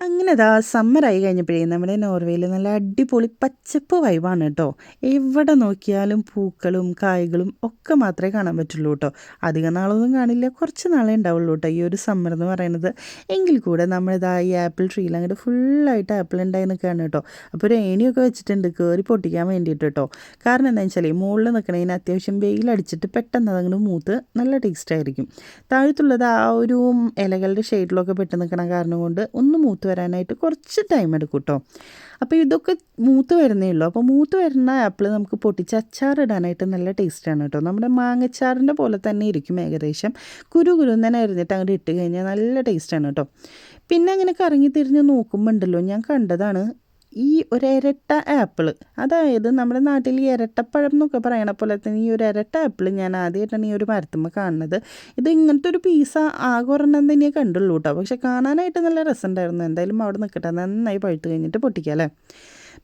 അങ്ങനെ ദാ സമ്മറായി കഴിഞ്ഞപ്പോഴേ നമ്മുടെ നോർവേയിൽ നല്ല അടിപൊളി പച്ചപ്പ് വൈബാണ് കേട്ടോ. എവിടെ നോക്കിയാലും പൂക്കളും കായ്കളും ഒക്കെ മാത്രമേ കാണാൻ പറ്റുള്ളൂ കേട്ടോ. അധികം നാളൊന്നും കാണില്ല, കുറച്ച് നാളേ ഉണ്ടാവുള്ളൂ കേട്ടോ ഈ ഒരു സമ്മർ എന്ന് പറയുന്നത്. എങ്കിൽ കൂടെ നമ്മളിതാ ഈ ആപ്പിൾ ട്രീയിൽ അങ്ങോട്ട് ഫുള്ളായിട്ട് ആപ്പിൾ ഉണ്ടായി നിൽക്കുകയാണ് കേട്ടോ. അപ്പോൾ ഒരു ഏണിയൊക്കെ വെച്ചിട്ടുണ്ട് കയറി പൊട്ടിക്കാൻ വേണ്ടിയിട്ട് കേട്ടോ. കാരണം എന്താണെന്ന് വെച്ചാൽ മുകളിൽ നിൽക്കണതിന് അത്യാവശ്യം വെയിലടിച്ചിട്ട് പെട്ടെന്ന് അതങ്ങോട്ട് മൂത്ത് നല്ല ടേസ്റ്റ് ആയിരിക്കും. താഴത്തുള്ളത് ആ ഒരു ഇലകളുടെ ഷെയ്ഡിലൊക്കെ പെട്ട് നിൽക്കണ കാരണം കൊണ്ട് ഒന്ന് മൂത്ത് വരാനായിട്ട് കുറച്ച് ടൈം എടുക്കും കേട്ടോ. അപ്പോൾ ഇതൊക്കെ മൂത്ത് വരുന്നേ ഉള്ളൂ. അപ്പോൾ മൂത്ത് വരുന്ന ആപ്പിൾ നമുക്ക് പൊട്ടിച്ച് അച്ചാറിടാനായിട്ട് നല്ല ടേസ്റ്റാണ് കേട്ടോ. നമ്മുടെ മാങ്ങച്ചാറിൻ്റെ പോലെ തന്നെ ഇരിക്കും ഏകദേശം. കുരുകുരുന്നനെ അരിഞ്ഞിട്ട് അങ്ങോട്ട് ഇട്ട് കഴിഞ്ഞാൽ നല്ല ടേസ്റ്റാണ് കേട്ടോ. പിന്നെ അങ്ങനെ കറങ്ങി തിരിഞ്ഞ് നോക്കുമ്പോൾ ഉണ്ടല്ലോ, ഞാൻ കണ്ടതാണ് ഈ ഒരു ഇരട്ട ആപ്പിൾ. അതായത് നമ്മുടെ നാട്ടിൽ ഈ ഇരട്ടപ്പഴം എന്നൊക്കെ പറയണ പോലെ തന്നെ ഈ ഒരു ഇരട്ട ആപ്പിൾ ഞാൻ ആദ്യമായിട്ടാണ് ഈ ഒരു മരത്തുമ്പോൾ കാണുന്നത്. ഇത് ഇങ്ങനത്തെ ഒരു പീസ ആകെ ഒരെണ്ണം തന്നെ കണ്ടുള്ളൂ കേട്ടോ. പക്ഷെ കാണാനായിട്ട് നല്ല രസമുണ്ടായിരുന്നു. എന്തായാലും അവിടെ നിൽക്കട്ടെ, നന്നായി പഴുത്ത് കഴിഞ്ഞിട്ട് പൊട്ടിക്കാം അല്ലേ.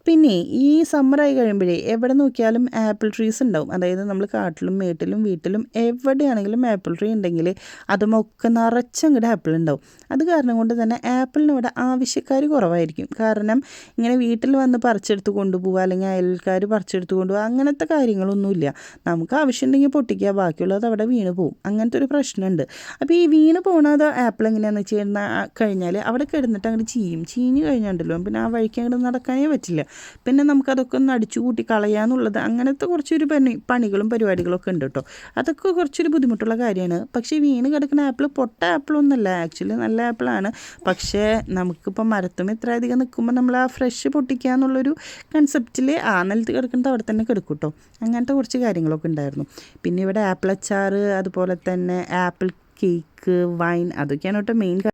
പിന്നെ ഈ സമ്മറായി കഴിയുമ്പോഴേ എവിടെ നോക്കിയാലും ആപ്പിൾ ട്രീസ് ഉണ്ടാവും. അതായത് നമ്മൾ കാട്ടിലും മേട്ടിലും വീട്ടിലും എവിടെയാണെങ്കിലും ആപ്പിൾ ട്രീ ഉണ്ടെങ്കിൽ അതുമൊക്കെ നിറച്ചങ്ങോട്ട് ആപ്പിൾ ഉണ്ടാവും. അത് കാരണം കൊണ്ട് തന്നെ ആപ്പിളിന് ഇവിടെ ആവശ്യക്കാർ കുറവായിരിക്കും. കാരണം ഇങ്ങനെ വീട്ടിൽ വന്ന് പറിച്ചെടുത്ത് കൊണ്ടുപോകുക അല്ലെങ്കിൽ അയൽക്കാർ പറിച്ചെടുത്ത് കൊണ്ടുപോകുക അങ്ങനത്തെ കാര്യങ്ങളൊന്നുമില്ല. നമുക്ക് ആവശ്യമുണ്ടെങ്കിൽ പൊട്ടിക്കുക, ബാക്കിയുള്ളത് അവിടെ വീണ് പോകും. അങ്ങനത്തെ ഒരു പ്രശ്നമുണ്ട്. അപ്പോൾ ഈ വീണ് പോകുന്നത് ആപ്പിൾ എങ്ങനെയാണെന്ന് വെച്ച് കഴിഞ്ഞാൽ അവിടെ കിടന്നിട്ട് അങ്ങോട്ട് ചീഞ്ഞ് കഴിഞ്ഞാണ്ടല്ലോ പിന്നെ ആ വഴിക്ക് അങ്ങോട്ട് നടക്കാനേ പറ്റില്ല. പിന്നെ നമുക്കതൊക്കെ ഒന്ന് അടിച്ചു കൂട്ടി കളയാന്നുള്ളത് അങ്ങനത്തെ കുറച്ചൊരു പണികളും പരിപാടികളൊക്കെ ഉണ്ട് കേട്ടോ. അതൊക്കെ കുറച്ചൊരു ബുദ്ധിമുട്ടുള്ള കാര്യമാണ്. പക്ഷേ വീണ് കിടക്കുന്ന ആപ്പിൾ പൊട്ട ആപ്പിളൊന്നുമല്ല, ആക്ച്വലി നല്ല ആപ്പിളാണ്. പക്ഷേ നമുക്കിപ്പോൾ മരത്തും ഇത്രയധികം നിൽക്കുമ്പോൾ നമ്മൾ ആ ഫ്രഷ് പൊട്ടിക്കുക എന്നുള്ളൊരു കൺസെപ്റ്റിൽ ആ നിലത്ത് കിടക്കുന്നത് അവിടെ തന്നെ കിടക്കും കേട്ടോ. അങ്ങനത്തെ കുറച്ച് കാര്യങ്ങളൊക്കെ ഉണ്ടായിരുന്നു. പിന്നെ ഇവിടെ ആപ്പിൾ അച്ചാർ, അതുപോലെ തന്നെ ആപ്പിൾ കേക്ക്, വൈൻ, അതൊക്കെയാണ് കേട്ടോ മെയിൻ.